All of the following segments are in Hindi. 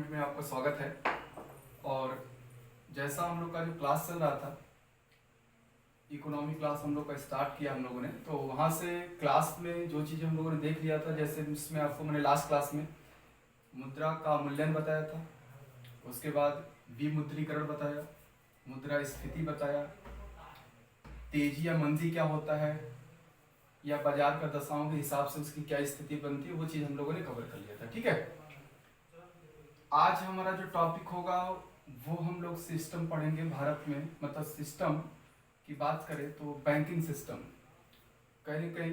पॉइंट में आपका स्वागत है। और जैसा हम लोग का जो क्लास चल रहा था, इकोनॉमी क्लास हम लोग का स्टार्ट किया हम लोगों ने, तो वहाँ से क्लास में जो चीज़ें हम लोगों ने देख लिया था, जैसे इसमें आपको मैंने लास्ट क्लास में मुद्रा का मूल्यांकन बताया था, उसके बाद विमुद्रीकरण बताया, मुद्रास्फीति बताया, तेजी या मंदी क्या होता है, या बाजार का दशाओं के हिसाब से उसकी क्या स्थिति बनती है, वो चीज़ हम लोगों ने कवर कर लिया था। ठीक है, आज हमारा जो टॉपिक होगा वो हम लोग सिस्टम पढ़ेंगे भारत में। मतलब सिस्टम की बात करें तो बैंकिंग सिस्टम, कहीं ना कहीं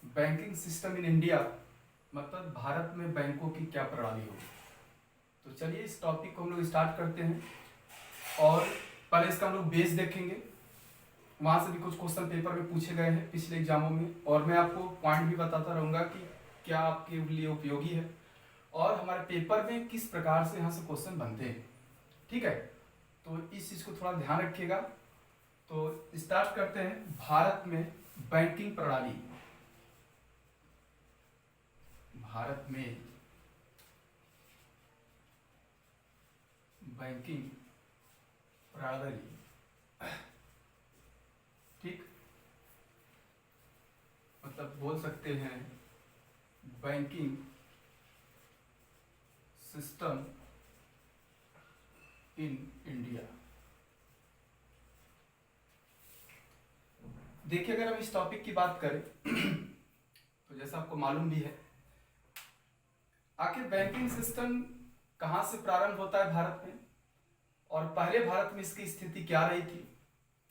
बैंकिंग सिस्टम इन इंडिया, मतलब भारत में बैंकों की क्या प्रणाली होगी। तो चलिए इस टॉपिक को हम लोग स्टार्ट करते हैं। और पहले इसका हम लोग बेस देखेंगे, वहाँ से भी कुछ क्वेश्चन पेपर में पूछे गए हैं पिछले एग्जामों में, और मैं आपको पॉइंट भी बताता रहूँगा कि क्या आपके लिए उपयोगी है और हमारे पेपर में किस प्रकार से यहाँ से क्वेश्चन बनते हैं। ठीक है, तो इस चीज़ को थोड़ा ध्यान रखिएगा। तो स्टार्ट करते हैं। भारत में बैंकिंग प्रणाली, भारत में बैंकिंग प्रणाली, ठीक, मतलब बोल सकते हैं बैंकिंग सिस्टम इन इंडिया। देखिए, अगर हम इस टॉपिक की बात करें तो जैसा आपको मालूम भी है, आखिर बैंकिंग सिस्टम कहाँ से प्रारंभ होता है भारत में, और पहले भारत में इसकी स्थिति क्या रही थी,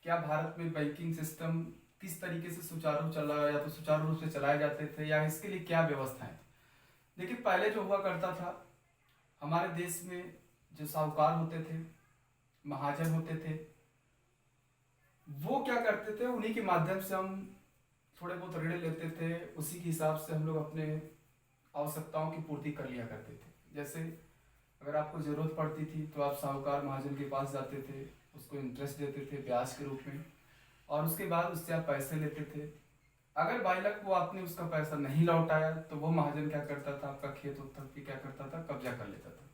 क्या भारत में बैंकिंग सिस्टम किस तरीके से सुचारू चला, या तो सुचारू रूप से चलाए जाते थे, या इसके लिए क्या व्यवस्थाएं थी। देखिए, पहले जो हुआ करता था हमारे देश में, जो साहूकार होते थे, महाजन होते थे, वो क्या करते थे, उन्हीं के माध्यम से हम थोड़े बहुत ऋण लेते थे, उसी के हिसाब से हम लोग अपने आवश्यकताओं की पूर्ति कर लिया करते थे। जैसे अगर आपको ज़रूरत पड़ती थी तो आप साहूकार महाजन के पास जाते थे, उसको इंटरेस्ट देते थे ब्याज के रूप में, और उसके बाद उससे आप पैसे लेते थे। अगर बाई लक वो आपने उसका पैसा नहीं लौटाया तो वो महाजन क्या करता था, आपका खेत उत पे क्या करता था, कब्जा कर लेता था,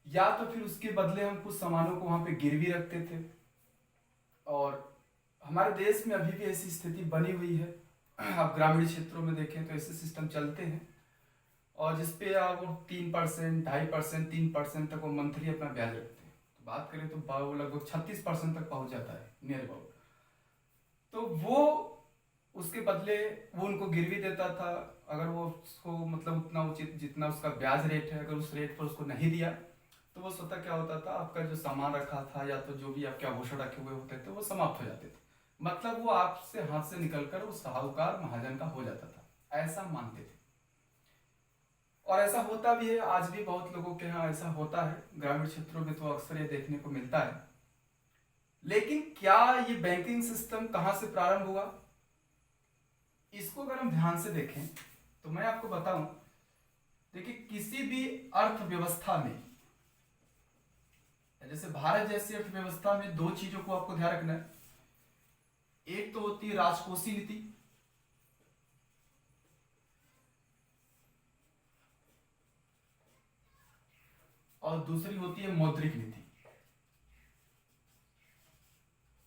या तो फिर उसके बदले हम कुछ सामानों को वहाँ पे गिरवी रखते थे। और हमारे देश में अभी भी ऐसी स्थिति बनी हुई है, आप ग्रामीण क्षेत्रों में देखें तो ऐसे सिस्टम चलते हैं, और जिसपे वो 3%, 2.5%, 3% तक वो मंथली अपना ब्याज रखते हैं। तो बात करें तो वो लगभग 36% तक पहुंच जाता है नियर अबाउट। तो वो उसके बदले वो उनको गिरवी देता था। अगर वो उसको मतलब उतना उचित जितना उसका ब्याज रेट है, अगर उस रेट पर उसको नहीं दिया तो वो स्वतः क्या होता था, आपका जो सामान रखा था या तो जो भी आपके आभूषण रखे हुए होते थे वो समाप्त हो जाते थे। मतलब वो आपसे हाथ से निकलकर वो साहूकार महाजन का हो जाता था, ऐसा मानते थे। और ऐसा होता भी है, आज भी बहुत लोगों के यहाँ ऐसा होता है, ग्रामीण क्षेत्रों में तो अक्सर ये देखने को मिलता है। लेकिन क्या ये बैंकिंग सिस्टम कहाँ से प्रारंभ हुआ, इसको अगर हम ध्यान से देखें तो मैं आपको बताऊं, देखिए किसी भी अर्थव्यवस्था में, जैसे भारत जैसी अर्थव्यवस्था में दो चीजों को आपको ध्यान रखना है। एक तो होती है राजकोषीय नीति, और दूसरी होती है मौद्रिक नीति,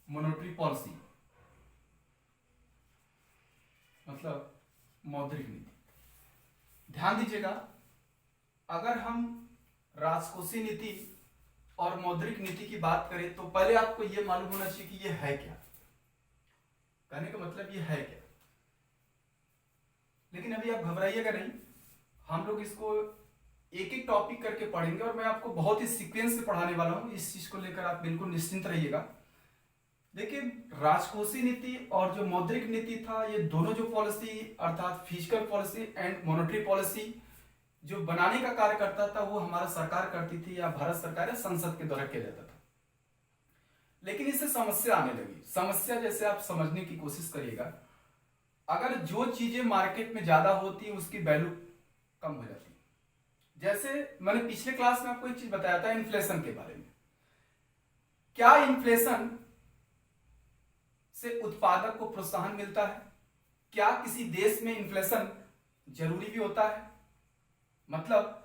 मॉनेटरी पॉलिसी, मतलब मौद्रिक नीति। ध्यान दीजिएगा, अगर हम राजकोषीय नीति और मौद्रिक नीति की बात करें तो पहले आपको यह मालूम होना चाहिए कि यह है क्या। कहने का मतलब ये है क्या। लेकिन अभी आप घबराइएगा नहीं, हम लोग इसको एक एक टॉपिक करके पढ़ेंगे, और मैं आपको बहुत ही सीक्वेंस से पढ़ाने वाला हूं। इस चीज को लेकर आप बिल्कुल निश्चिंत रहिएगा। देखिए, राजकोषीय नीति और जो मौद्रिक नीति था, ये दोनों जो पॉलिसी अर्थात physical policy and monetary policy जो बनाने का कार्य करता था वो हमारा सरकार करती थी, या भारत सरकार या संसद के द्वारा किया जाता था। लेकिन इससे समस्या आने लगी। समस्या जैसे आप समझने की कोशिश करिएगा, अगर जो चीजें मार्केट में ज्यादा होती है उसकी वैल्यू कम हो जाती है। जैसे मैंने पिछले क्लास में आपको एक चीज बताया था इन्फ्लेशन के बारे में। क्या इन्फ्लेशन से उत्पादक को प्रोत्साहन मिलता है? क्या किसी देश में इन्फ्लेशन जरूरी भी होता है? मतलब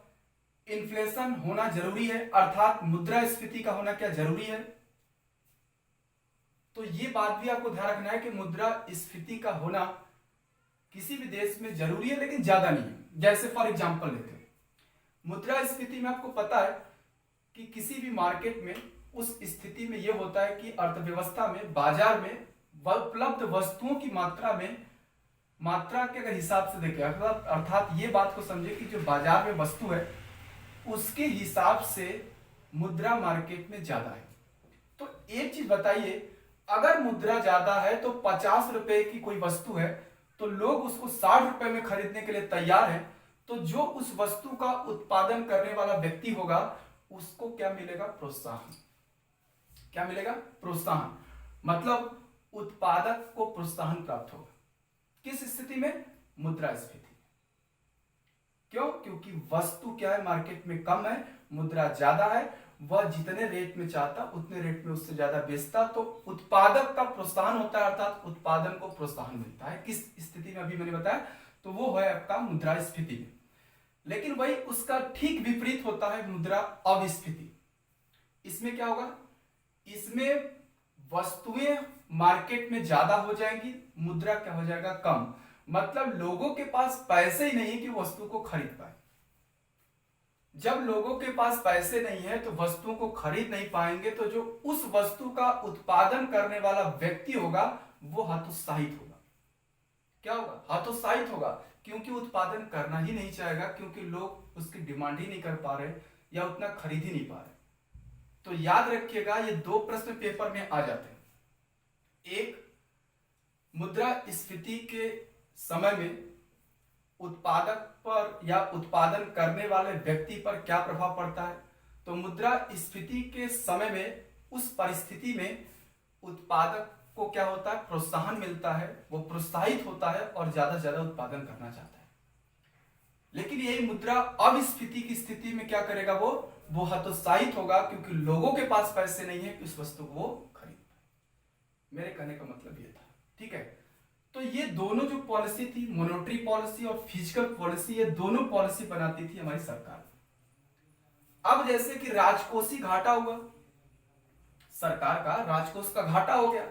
इन्फ्लेशन होना जरूरी है, अर्थात मुद्रास्फीति का होना क्या जरूरी है? तो ये बात भी आपको ध्यान रखना है कि मुद्रास्फीति का होना किसी भी देश में जरूरी है, लेकिन ज्यादा नहीं है। जैसे फॉर एग्जांपल लेते हैं, मुद्रास्फीति में आपको पता है कि किसी भी मार्केट में उस स्थिति में यह होता है कि अर्थव्यवस्था में, बाजार में उपलब्ध वस्तुओं की मात्रा के अगर हिसाब से देखें, अर्थात ये बात को समझे कि जो बाजार में वस्तु है उसके हिसाब से मुद्रा मार्केट में ज्यादा है। तो एक चीज बताइए, अगर मुद्रा ज्यादा है तो 50 रुपए की कोई वस्तु है तो लोग उसको 60 रुपए में खरीदने के लिए तैयार हैं। तो जो उस वस्तु का उत्पादन करने वाला व्यक्ति होगा उसको क्या मिलेगा? प्रोत्साहन। क्या मिलेगा? प्रोत्साहन। मतलब उत्पादक को प्रोत्साहन प्राप्त होगा। किस स्थिति में? मुद्रास्फीति। क्यों? क्योंकि वस्तु क्या है? मार्केट में कम है, मुद्रा ज्यादा है, वह जितने रेट में चाहता उतने रेट में उससे ज्यादा बेचता, तो उत्पादक का प्रोत्साहन होता है, अर्थात उत्पादन को प्रोत्साहन मिलता है। किस स्थिति में? अभी मैंने बताया, तो वो है आपका मुद्रास्फीति में। लेकिन वही उसका ठीक विपरीत होता है मुद्रा अविस्फीति। इसमें क्या होगा? इसमें वस्तुएं मार्केट में ज्यादा हो जाएंगी, मुद्रा क्या हो जाएगा? कम। मतलब लोगों के पास पैसे ही नहीं है कि वस्तु को खरीद पाए। जब लोगों के पास पैसे नहीं है तो वस्तुओं को खरीद नहीं पाएंगे, तो जो उस वस्तु का उत्पादन करने वाला व्यक्ति होगा वो हतोत्साहित होगा। क्या होगा? हतोत्साहित होगा, क्योंकि उत्पादन करना ही नहीं चाहेगा, क्योंकि लोग उसकी डिमांड ही नहीं कर पा रहे या उतना खरीद ही नहीं पा रहे। तो याद रखिएगा, ये दो प्रश्न पेपर में आ जाते हैं। एक, मुद्रास्फीति के समय में उत्पादक पर या उत्पादन करने वाले व्यक्ति पर क्या प्रभाव पड़ता है। तो मुद्रास्फीति के समय में, उस परिस्थिति में उत्पादक को क्या होता है? प्रोत्साहन मिलता है, वो प्रोत्साहित होता है और ज्यादा से ज्यादा उत्पादन करना चाहता है। लेकिन यही मुद्रा अविस्फीति की स्थिति में क्या करेगा? वो हतोत्साहित होगा, क्योंकि लोगों के पास पैसे नहीं है कि उस वस्तु को वो खरीद पाए। मेरे कहने का मतलब ये था। ठीक है, तो ये दोनों जो पॉलिसी थी, मॉनेटरी पॉलिसी और फिजिकल पॉलिसी, ये दोनों पॉलिसी बनाती थी हमारी सरकार। अब जैसे कि राजकोषीय घाटा हुआ, सरकार का राजकोष का घाटा हो गया,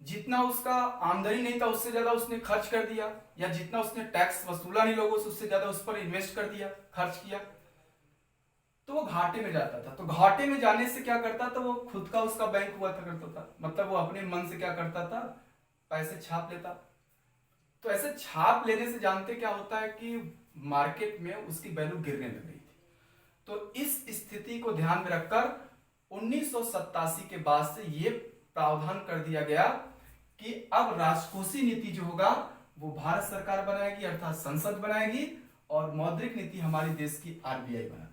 जितना उसका आमदनी नहीं था उससे ज्यादा उसने खर्च कर दिया, या जितना उसने टैक्स वसूला नहीं लोगों से उससे ज्यादा उस पर इन्वेस्ट कर दिया, खर्च किया, तो वो घाटे में जाता था। तो घाटे में जाने से क्या करता था? वो खुद का उसका बैंक हुआ था करता था, मतलब वो अपने मन से क्या करता था? पैसे छाप लेता। तो ऐसे छाप लेने से जानते क्या होता है कि मार्केट में उसकी वैल्यू गिरने लग गई थी। तो इस स्थिति को ध्यान में रखकर 1987 के बाद से ये प्रावधान कर दिया गया कि अब राजकोषीय नीति जो होगा वो भारत सरकार बनाएगी, अर्थात संसद बनाएगी, और मौद्रिक नीति हमारे देश की आरबीआई बनाती है।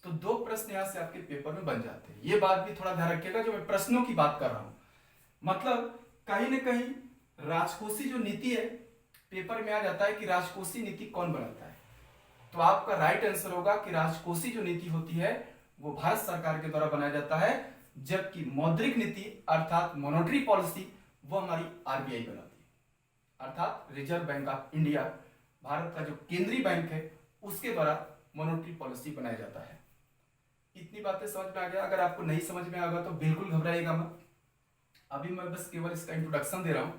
तो दो प्रश्न यहां से आपके पेपर में बन जाते हैं। ये बात भी थोड़ा ध्यान रखिएगा, जो मैं प्रश्नों की बात कर रहा हूं, मतलब कहीं ना कहीं राजकोषीय जो नीति है पेपर में आ जाता है कि राजकोषीय नीति कौन बनाता है। तो आपका राइट आंसर होगा कि राजकोषीय जो नीति होती है वो भारत सरकार के द्वारा बनाया जाता है, जबकि मौद्रिक नीति अर्थात मॉनेटरी पॉलिसी वो हमारी आरबीआई बनाती है, अर्थात reserve bank of India, Bharat का जो केंद्रीय बैंक है उसके द्वारा मॉनेटरी पॉलिसी बनाया जाता है। इतनी बातें समझ में आ गया? अगर आपको नहीं समझ में आएगा तो बिल्कुल घबराइएगा मत। अभी मैं बस केवल इसका इंट्रोडक्शन दे रहा हूं।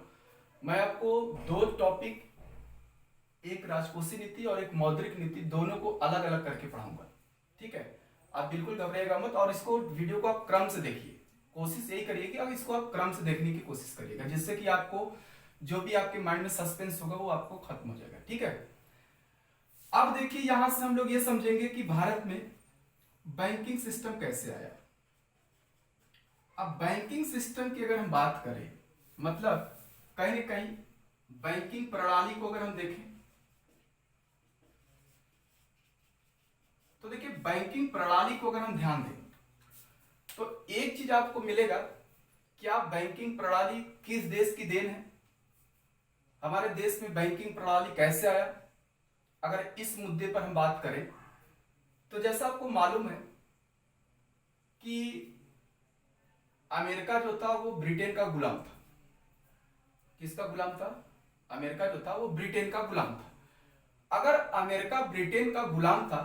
मैं आपको दो टॉपिक, एक राजकोषीय नीति और एक मौद्रिक नीति, दोनों को अलग अलग करके पढ़ाऊंगा। ठीक है, आप बिल्कुल घबराइएगा मत, और इसको वीडियो को आप क्रम से देखिए। कोशिश यही करिए कि अब इसको आप क्रम से देखने की कोशिश करिएगा, जिससे कि आपको जो भी आपके माइंड में सस्पेंस होगा वो आपको खत्म हो जाएगा। ठीक है, अब देखिए यहां से हम लोग ये समझेंगे कि भारत में बैंकिंग सिस्टम कैसे आया। अब बैंकिंग सिस्टम की अगर हम बात करें, मतलब कहीं ना कहीं बैंकिंग प्रणाली को अगर हम देखें तो देखिए बैंकिंग प्रणाली को अगर हम ध्यान दें तो एक चीज आपको मिलेगा, क्या बैंकिंग प्रणाली किस देश की देन है, हमारे देश में बैंकिंग प्रणाली कैसे आया। अगर इस मुद्दे पर हम बात करें तो जैसा आपको मालूम है कि अमेरिका जो था वो ब्रिटेन का गुलाम था। किसका गुलाम था? अमेरिका जो था वो ब्रिटेन का गुलाम था। अगर अमेरिका ब्रिटेन का गुलाम था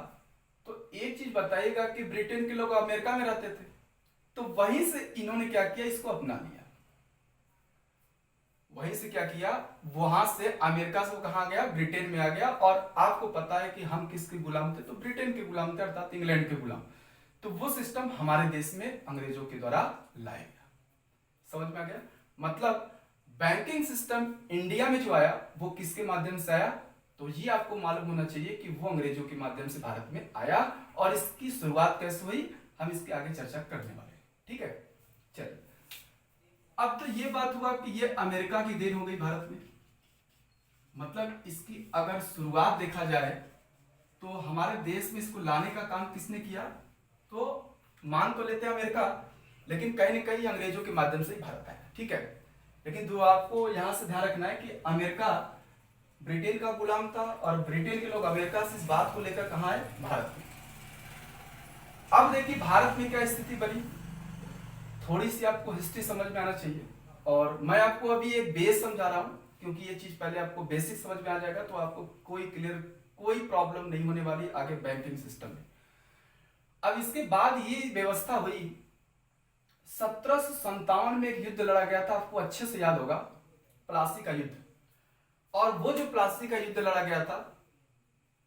तो एक चीज बताइएगा कि ब्रिटेन के लोग अमेरिका में रहते थे, तो वहीं से इन्होंने क्या किया, इसको अपना लिया। वहीं से क्या किया, वहां से अमेरिका से वो कहा गया, ब्रिटेन में आ गया। और आपको पता है कि हम किसके गुलाम थे, तो ब्रिटेन के गुलाम थे, अर्थात इंग्लैंड के गुलाम। तो वो सिस्टम हमारे देश में अंग्रेजों के द्वारा लाया गया। समझ में आ गया? मतलब बैंकिंग सिस्टम इंडिया में जो आया वो किसके माध्यम से आया, तो ये आपको मालूम होना चाहिए कि वो अंग्रेजों के माध्यम से भारत में आया। और इसकी शुरुआत कैसे हुई, हम इसके आगे चर्चा करने वाले हैं। ठीक है, चलिए। अब तो ये बात हुआ कि ये अमेरिका की देन हो गई भारत में। मतलब इसकी अगर शुरुआत देखा जाए तो हमारे देश में इसको लाने का काम किसने किया, तो मान तो लेते हैं अमेरिका, लेकिन कहीं ना कहीं अंग्रेजों के माध्यम से ही भारत आया। ठीक है, लेकिन जो आपको यहां से ध्यान रखना है कि अमेरिका ब्रिटेन का गुलाम था और ब्रिटेन के लोग अमेरिका से इस बात को लेकर कहां आए, भारत में। अब देखिए भारत में क्या स्थिति बनी, थोड़ी सी आपको हिस्ट्री समझ में आना चाहिए। और मैं आपको अभी एक बेस समझा रहा हूं, क्योंकि ये चीज पहले आपको बेसिक समझ में आ जाएगा तो आपको कोई प्रॉब्लम नहीं होने वाली आगे बैंकिंग सिस्टम में। अब इसके बाद ये व्यवस्था हुई, 1757 में एक युद्ध लड़ा गया था, आपको अच्छे से याद होगा, प्लासी का युद्ध। और वो जो प्लासी का युद्ध लड़ा गया था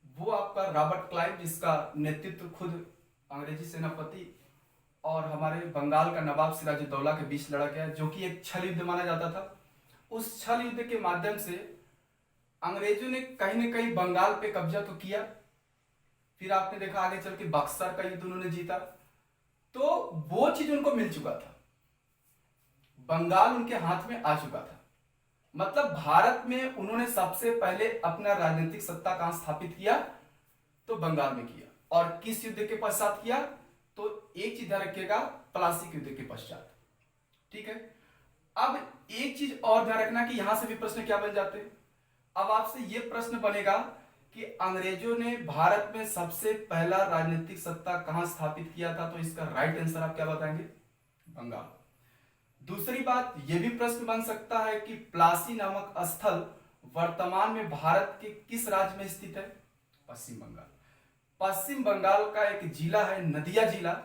वो आपका रॉबर्ट क्लाइव, जिसका नेतृत्व खुद अंग्रेजी सेनापति और हमारे बंगाल का नवाब सिराजुद्दौला के बीच लड़ा गया, जो कि एक छल युद्ध माना जाता था। उस छल युद्ध के माध्यम से अंग्रेजों ने कहीं ना कहीं बंगाल पे कब्जा तो किया, फिर आपने देखा आगे चल के बक्सर का युद्ध उन्होंने जीता, तो वो चीज उनको मिल चुका था, बंगाल उनके हाथ में आ चुका था। मतलब भारत में उन्होंने सबसे पहले अपना राजनीतिक सत्ता कहां स्थापित किया, तो बंगाल में किया। और किस युद्ध के पश्चात किया, तो एक चीज ध्यान रखिएगा, प्लासी के युद्ध के पश्चात। ठीक है, अब एक चीज और ध्यान रखना कि यहां से भी प्रश्न क्या बन जाते हैं। अब आपसे यह प्रश्न बनेगा कि अंग्रेजों ने भारत में सबसे पहला राजनीतिक सत्ता कहां स्थापित किया था, तो इसका राइट आंसर आप क्या बताएंगे, बंगाल। दूसरी बात यह भी प्रश्न बन सकता है कि प्लासी नामक स्थल वर्तमान में भारत के किस राज्य में स्थित है, पश्चिम बंगाल। पश्चिम बंगाल का एक जिला है नदिया जिला,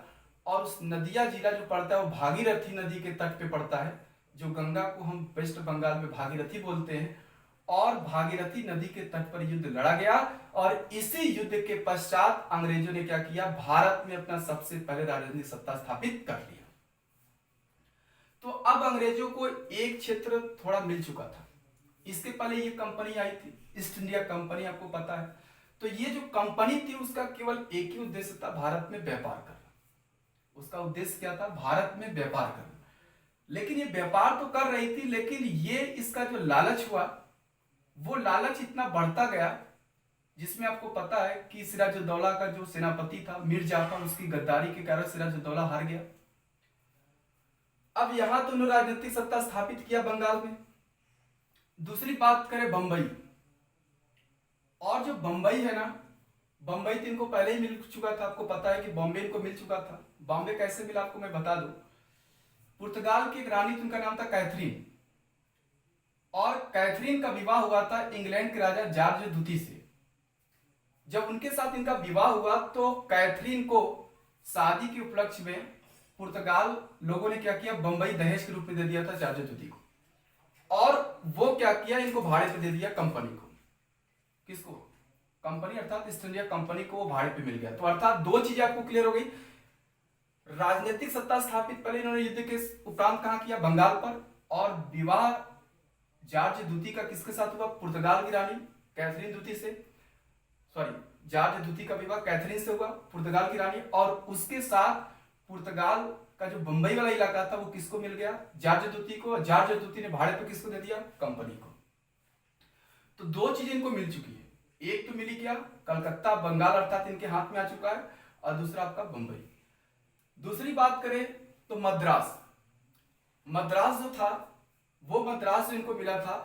और उस नदिया जिला जो पड़ता है वो भागीरथी नदी के तट पे पड़ता है, जो गंगा को हम वेस्ट बंगाल में भागीरथी बोलते हैं। और भागीरथी नदी के तट पर युद्ध लड़ा गया, और इसी युद्ध के पश्चात अंग्रेजों ने क्या किया, भारत में अपना सबसे पहले राजनीतिक सत्ता स्थापित कर लिया। तो अब अंग्रेजों को एक क्षेत्र थोड़ा मिल चुका था। इसके पहले ये कंपनी आई थी, ईस्ट इंडिया कंपनी, आपको पता है। तो ये जो कंपनी थी उसका केवल एक ही उद्देश्य था, भारत में व्यापार करना। उसका उद्देश्य क्या था, भारत में व्यापार करना। लेकिन ये व्यापार तो कर रही थी, लेकिन ये इसका जो लालच हुआ वो लालच इतना बढ़ता गया, जिसमें आपको पता है कि सिराजुद्दौला का जो सेनापति था मीर जाफर, उसकी गद्दारी के कारण सिराजुद्दौला हार गया। अब यहां तो उन्होंने राजनीतिक सत्ता स्थापित किया बंगाल में। दूसरी बात करें बंबई, और जो बंबई है ना, बंबई तो इनको पहले ही मिल चुका था, आपको पता है कि बॉम्बे इनको मिल चुका था। बॉम्बे कैसे मिला आपको मैं बता दूं, पुर्तगाल की एक रानी थी, उनका नाम था कैथरीन, और कैथरीन का विवाह हुआ था इंग्लैंड के राजा जॉर्ज द्वितीय से। जब उनके साथ इनका विवाह हुआ तो कैथरीन को शादी के उपलक्ष्य में पुर्तगाल लोगों ने क्या किया, बंबई दहेज के रूप में दे दिया था जॉर्ज द्वितीय को। और वो क्या किया, इनको भाड़े पे दे दिया कंपनी को। किसको, कंपनी अर्थात ईस्ट इंडिया कंपनी को वो भाड़े पे मिल गया। तो अर्थात दो चीजें आपको क्लियर हो गई, राजनीतिक सत्ता स्थापित पहले इन्होंने युद्ध के उपरांत कहां किया, बंगाल पर। और विवाह जॉर्ज द्वितीय का किसके साथ हुआ, पुर्तगाल की रानी कैथरीन द्वितीय से, सॉरी जॉर्ज द्वितीय का विवाह कैथरीन से हुआ, पुर्तगाल की रानी। और उसके साथ पुर्तगाल का जो बंबई वाला इलाका था वो किसको मिल गया, जॉर्ज द्वितीय को। जॉर्ज द्वितीय ने भाड़े पे किसको दे दिया, कंपनी को। तो दो चीजें इनको मिल चुकी है, एक तो मिली क्या, कलकत्ता बंगाल अर्थात इनके हाथ में आ चुका है, और दूसरा आपका बंबई। दूसरी बात करें तो मद्रास, मद्रास जो था वो मद्रास जो इनको मिला था,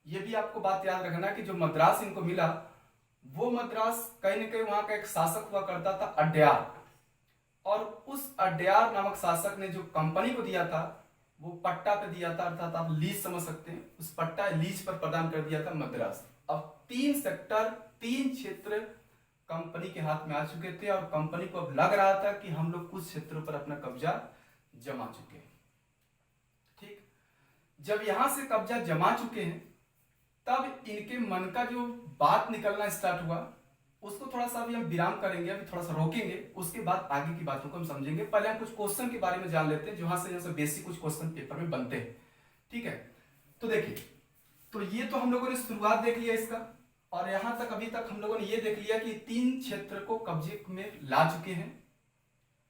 ये भी आपको बात याद रखना कि जो मद्रास इनको मिला वो मद्रास कहीं ना कहीं वहां का एक शासक हुआ करता था अड्यार, और उस अड्यार नामक शासक ने जो कंपनी को दिया था वो पट्टा पे दिया था, अर्थात आप लीज समझ सकते हैं, उस पट्टा लीज पर प्रदान कर दिया था मद्रास। अब 3 सेक्टर 3 क्षेत्र कंपनी के हाथ में आ चुके थे और कंपनी को अब लग रहा था कि हम लोग कुछ क्षेत्रों पर अपना कब्जा जमा चुके हैं। ठीक, जब यहां से कब्जा जमा चुके हैं तब इनके मन का जो बात निकलना स्टार्ट हुआ, उसको थोड़ा सा अभी हम विराम करेंगे, अभी थोड़ा सा रोकेंगे, उसके बाद आगे की बातों को हम समझेंगे। पहले हम कुछ क्वेश्चन के बारे में जान लेते हैं जहां से बेसिक कुछ क्वेश्चन पेपर में बनते हैं। ठीक है, तो देखिए, तो ये तो हम लोगों ने शुरुआत देख लिया इसका, और यहां तक अभी तक हम लोगों ने ये देख लिया कि 3 क्षेत्र को कब्जे में ला चुके हैं।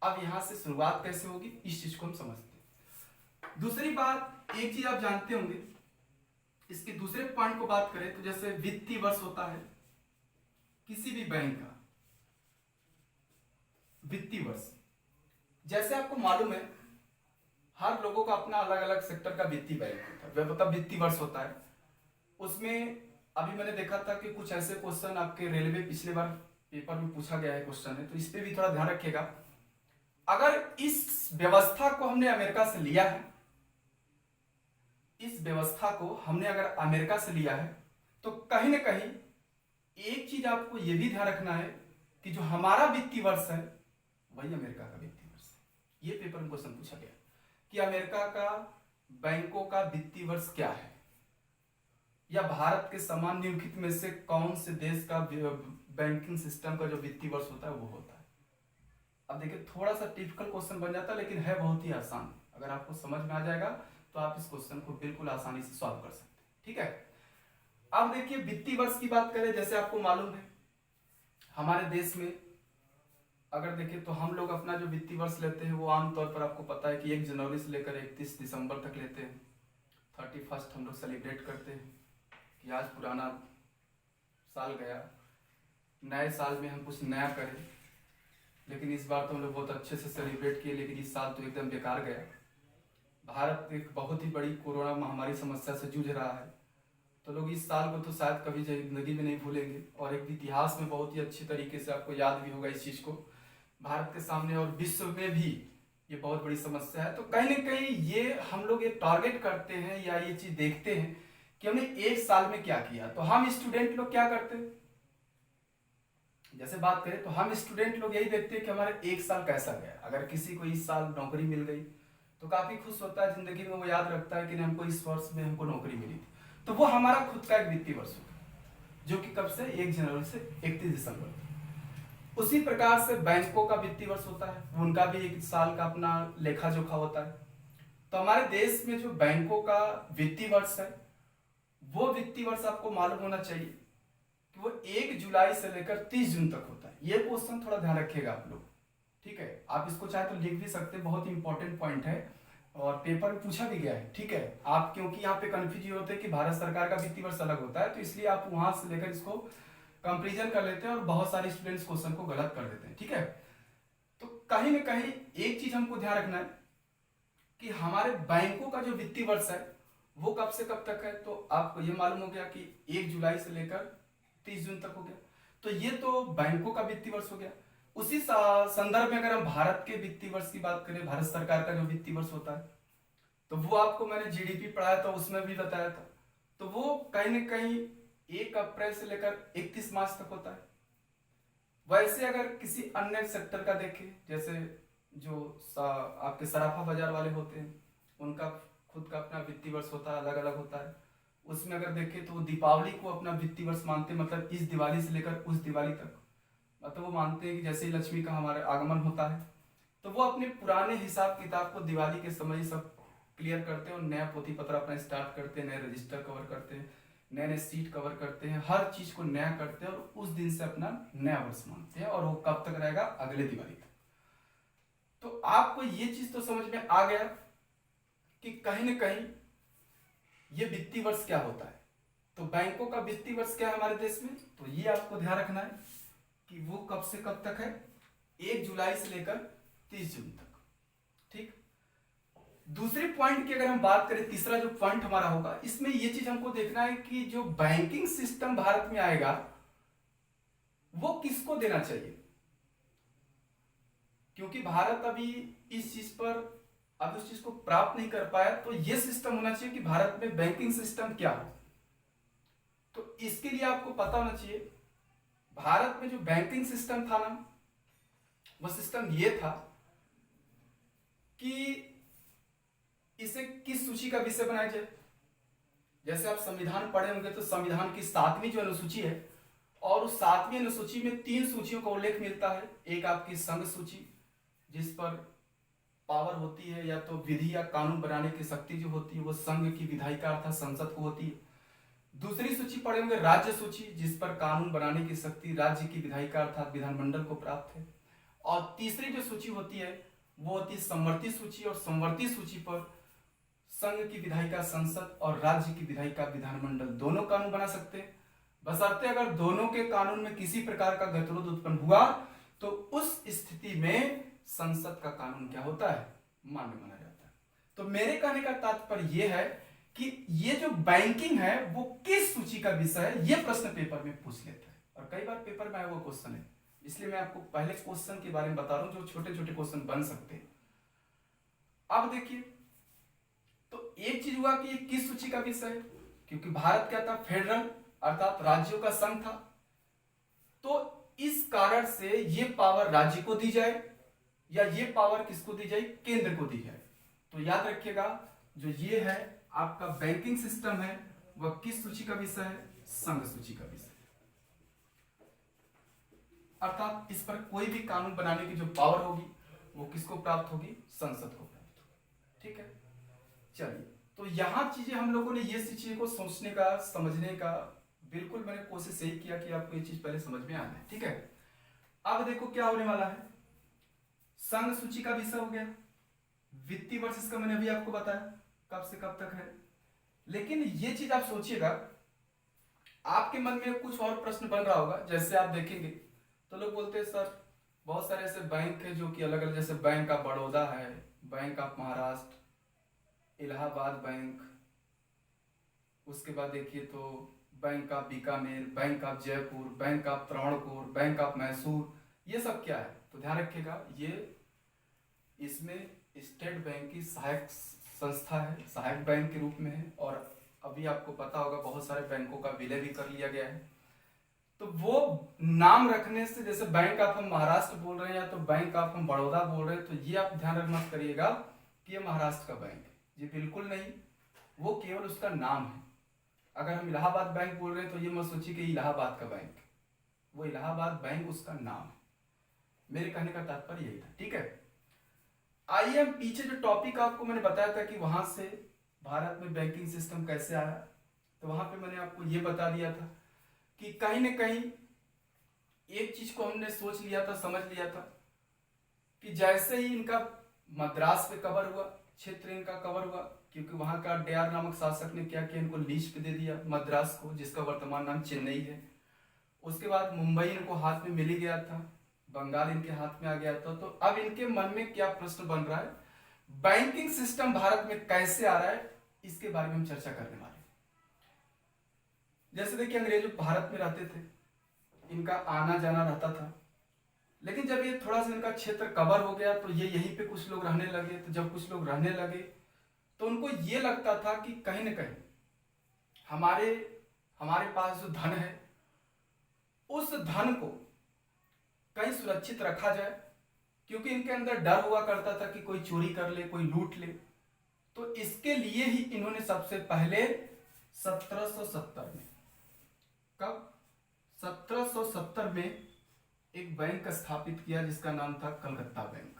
अब यहां से शुरुआत कैसे होगी इस चीज को हम समझते हैं। दूसरी बात, एक चीज आप जानते होंगे, इसके दूसरे पॉइंट को बात करें तो जैसे वित्तीय वर्ष होता है किसी भी बैंक का, वित्तीय वर्ष, जैसे आपको मालूम है हर लोगों का अपना अलग अलग सेक्टर का वित्तीय बैंक होता है, मतलब वित्तीय वर्ष होता है। उसमें अभी मैंने देखा था कि कुछ ऐसे क्वेश्चन आपके रेलवे पिछले बार पेपर में पूछा गया है क्वेश्चन है, तो इस पे भी थोड़ा ध्यान रखिएगा। अगर इस व्यवस्था को हमने अमेरिका से लिया है, इस व्यवस्था को हमने अगर अमेरिका से लिया है, तो कहीं ना कहीं एक चीज आपको यह भी ध्यान रखना है कि जो हमारा वित्तीय वर्ष है वही अमेरिका का वित्तीय वर्ष है। ये पेपर में क्वेश्चन पूछा गया कि अमेरिका का बैंकों का वित्तीय वर्ष क्या है, या भारत के समान निम्नलिखित में से कौन से देश का बैंकिंग सिस्टम का जो वित्तीय वर्ष होता है वो होता है। अब देखिए, थोड़ा सा टिपिकल क्वेश्चन बन जाता है, लेकिन है बहुत ही आसान। अगर आपको समझ में आ जाएगा तो आप इस क्वेश्चन को बिल्कुल आसानी से सॉल्व कर सकते हैं। ठीक है, अब देखिए वित्तीय वर्ष की बात करें, जैसे आपको मालूम है हमारे देश में अगर देखें तो हम लोग अपना जो वित्तीय वर्ष लेते हैं वो आमतौर पर आपको पता है कि 1 जनवरी से लेकर 31 दिसंबर तक लेते हैं। 31 हम लोग सेलिब्रेट करते हैं कि आज पुराना साल गया, नए साल में हम कुछ नया करें। लेकिन इस बार तो हम लोग बहुत अच्छे से सेलिब्रेट किए, लेकिन इस साल तो एकदम बेकार गया। भारत एक बहुत ही बड़ी कोरोना महामारी समस्या से जूझ रहा है, तो लोग इस साल को तो शायद कभी जिंदगी में नहीं भूलेंगे, और एक इतिहास में बहुत ही अच्छी तरीके से आपको याद भी होगा इस चीज को। भारत के सामने और विश्व में भी ये बहुत बड़ी समस्या है। तो कहीं ना कहीं ये हम लोग ये टारगेट करते हैं या ये चीज देखते हैं कि हमने एक साल में क्या किया। तो हम स्टूडेंट लोग क्या करते हैं, जैसे बात करें तो हम स्टूडेंट लोग यही देखते हैं कि हमारा एक साल कैसा गया। अगर किसी को इस साल नौकरी मिल गई तो काफी खुश होता है जिंदगी में, वो याद रखता है कि हमको इस वर्ष में हमको नौकरी मिली थी, तो वो हमारा खुद का एक वित्तीय वर्ष होगा, जो कि कब से 1 जनवरी से 31 दिसंबर तक। उसी प्रकार से बैंकों का वित्तीय वर्ष होता है, उनका भी एक साल का अपना लेखा जोखा होता है। तो हमारे देश में जो बैंकों का वित्तीय वर्ष है, वो वित्तीय वर्ष आपको मालूम होना चाहिए कि वो 1 जुलाई से लेकर 30 जून तक होता है। ये क्वेश्चन थोड़ा ध्यान रखिएगा आप लोग। ठीक है, आप इसको चाहे तो लिख भी सकते हैं, बहुत इंपॉर्टेंट पॉइंट है और पेपर में पूछा भी गया है। ठीक है, आप क्योंकि यहाँ पे कंफ्यूज होते हैं कि भारत सरकार का वित्तीय वर्ष अलग होता है, तो इसलिए आप वहां से लेकर इसको कंपेरिजन कर लेते हैं और बहुत सारे स्टूडेंट्स क्वेश्चन को गलत कर देते हैं। ठीक है, तो कहीं ना कहीं एक चीज हमको ध्यान रखना है कि हमारे बैंकों का जो वित्तीय वर्ष है वो कब से कब तक है। तो आपको ये मालूम हो गया कि 1 जुलाई से लेकर 30 जून तक हो गया, तो ये तो बैंकों का वित्तीय वर्ष हो गया। उसी संदर्भ में अगर हम भारत के वित्तीय वर्ष की बात करें, भारत सरकार का जो वित्तीय वर्ष होता है, तो वो आपको मैंने जीडीपी पढ़ाया था, उसमें भी बताया था। तो वो कहीं ना कहीं 1 अप्रैल से लेकर 31 मार्च तक होता है। वैसे अगर किसी अन्य सेक्टर का देखें, जैसे जो आपके सराफा बाजार वाले होते हैं, उनका खुद का अपना वित्तीय वर्ष होता है, अलग अलग होता है। उसमें अगर देखें तो दीपावली को अपना वित्तीय वर्ष मानते हैं, मतलब इस दिवाली से लेकर उस दिवाली तक, मतलब वो मानते हैं कि जैसे ही लक्ष्मी का हमारे आगमन होता है तो वो अपने पुराने हिसाब किताब को दिवाली के समय ही सब क्लियर करते हैं और नया पोथी पत्र अपना स्टार्ट करते हैं, नए रजिस्टर कवर करते हैं, नए नए सीट कवर करते हैं, हर चीज को नया करते हैं और उस दिन से अपना नया वर्ष मानते हैं। और वो कब तक रहेगा, अगले दिवाली तक। तो आपको ये चीज तो समझ में आ गया कि कहीं ना कहीं ये वित्तीय वर्ष क्या होता है। तो बैंकों का वित्तीय वर्ष क्या है हमारे देश में, तो ये आपको ध्यान रखना है कि वो कब से कब तक है, 1 जुलाई से लेकर 30 जून तक। ठीक, दूसरे पॉइंट की अगर हम बात करें, तीसरा जो पॉइंट हमारा होगा, इसमें ये चीज हमको देखना है कि जो बैंकिंग सिस्टम भारत में आएगा वो किसको देना चाहिए, क्योंकि भारत अभी इस चीज पर अब उस चीज को प्राप्त नहीं कर पाया। तो ये सिस्टम होना चाहिए कि भारत में बैंकिंग सिस्टम क्या हो। तो इसके लिए आपको पता होना चाहिए भारत में जो बैंकिंग सिस्टम था ना, वो सिस्टम ये था कि इसे किस सूची का विषय बनाया जाए। जैसे आप संविधान पढ़े होंगे तो संविधान की 7वीं जो अनुसूची है, और उस 7वीं अनुसूची में 3 सूचियों का उल्लेख मिलता है। एक आपकी संघ सूची, जिस पर पावर होती है या तो विधि या कानून बनाने की शक्ति जो होती है वो संघ की विधायिका अर्थात संसद को होती है। दूसरी सूची पढ़े होंगे राज्य सूची, जिस पर कानून बनाने की शक्ति राज्य की विधायिका अर्थात विधानमंडल को प्राप्त है। और तीसरी जो सूची होती है वो होती है संवर्ती सूची, और संवर्ती सूची पर संघ की विधायिका संसद और राज्य की विधायिका विधानमंडल दोनों कानून बना सकते हैं, बशर्ते अगर दोनों के कानून में किसी प्रकार का गतिरोध उत्पन्न हुआ तो उस स्थिति में संसद का कानून क्या होता है, मान्य माना जाता है। तो मेरे कहने का तात्पर्य यह है कि ये जो बैंकिंग है वो किस सूची का विषय है, ये प्रश्न पेपर में पूछ लेता है, और कई बार पेपर में आया वो क्वेश्चन है। इसलिए मैं आपको पहले क्वेश्चन के बारे में बता रहा हूं जो छोटे छोटे क्वेश्चन बन सकते हैं। अब देखिए, तो एक चीज हुआ कि ये किस सूची का विषय है, क्योंकि भारत क्या था, फेडरल अर्थात राज्यों का संघ था। तो इस कारण से ये पावर राज्य को दी जाए या ये पावर किसको दी जाए, केंद्र को दी जाए। तो याद रखिएगा, जो ये है आपका बैंकिंग सिस्टम है वह किस सूची का विषय है, संघ सूची का विषय। अर्थात इस पर कोई भी कानून बनाने की जो पावर होगी वो किसको प्राप्त होगी, संसद को प्राप्त होगी। ठीक है, चलिए, तो यहां चीजें हम लोगों ने ये चीजें को सोचने का, समझने का बिल्कुल मैंने कोशिश यही किया कि आपको ये चीज पहले समझ में आ जाए। ठीक है, अब देखो क्या होने वाला है। संघ सूची का विषय हो गया, वित्तीय वर्ष इसका मैंने अभी आपको बताया कब से कब तक है। लेकिन ये चीज आप सोचिएगा, आपके मन में कुछ और प्रश्न बन रहा होगा। जैसे आप देखेंगे तो लोग बोलते हैं सर बहुत सारे ऐसे बैंक है जो कि अलग अलग, जैसे बैंक ऑफ बड़ौदा है, bank of Maharashtra, Allahabad bank, उसके बाद देखिए तो bank of Bikaner, bank of Jaipur, bank of Travancore, bank of Mysore, ये सब क्या है। तो ध्यान रखिएगा, ये इसमें स्टेट बैंक की सहायक संस्था है, सहायक बैंक के रूप में है। और अभी आपको पता होगा बहुत सारे बैंकों का विलय भी कर लिया गया है। तो वो नाम रखने से, जैसे बैंक ऑफ हम महाराष्ट्र बोल रहे हैं या तो बैंक ऑफ हम बड़ौदा बोल रहे हैं, तो ये आप ध्यान रखना करिएगा कि ये महाराष्ट्र का बैंक है, ये बिल्कुल नहीं, वो केवल उसका नाम है। अगर हम इलाहाबाद बैंक बोल रहे हैं तो ये मत सोचिए कि इलाहाबाद का बैंक, वो इलाहाबाद बैंक उसका नाम है। मेरे कहने का तात्पर्य यही था। ठीक है, आइए हम पीछे जो टॉपिक आपको मैंने बताया था कि वहां से भारत में बैंकिंग सिस्टम कैसे आया, तो वहां पे मैंने आपको ये बता दिया था कि कहीं ना कहीं एक चीज को हमने सोच लिया था, समझ लिया था कि जैसे ही इनका मद्रास पे कवर हुआ, क्षेत्र इनका कवर हुआ, क्योंकि वहां का डेयर नामक शासक ने क्या किया, इनको लीज पे दे दिया मद्रास को, जिसका वर्तमान नाम चेन्नई है। उसके बाद मुंबई इनको हाथ में मिल ही गया था, बंगाल इनके हाथ में आ गया था। तो अब इनके मन में क्या प्रश्न बन रहा है, बैंकिंग सिस्टम भारत में कैसे आ रहा है, इसके बारे में हम चर्चा करने वाले हैं। जैसे देखिए, अंग्रेज भारत में रहते थे, इनका आना जाना रहता था, लेकिन जब ये थोड़ा सा इनका क्षेत्र कवर हो गया तो ये यहीं पे कुछ लोग रहने लगे। तो जब कुछ लोग रहने लगे तो उनको ये लगता था कि कहीं ना कहीं हमारे पास जो धन है उस धन को कहीं सुरक्षित रखा जाए, क्योंकि इनके अंदर डर हुआ करता था कि कोई चोरी कर ले, कोई लूट ले। तो इसके लिए ही इन्होंने सबसे पहले 1770 में, कब, 1770 में एक बैंक स्थापित किया जिसका नाम था कलकत्ता बैंक।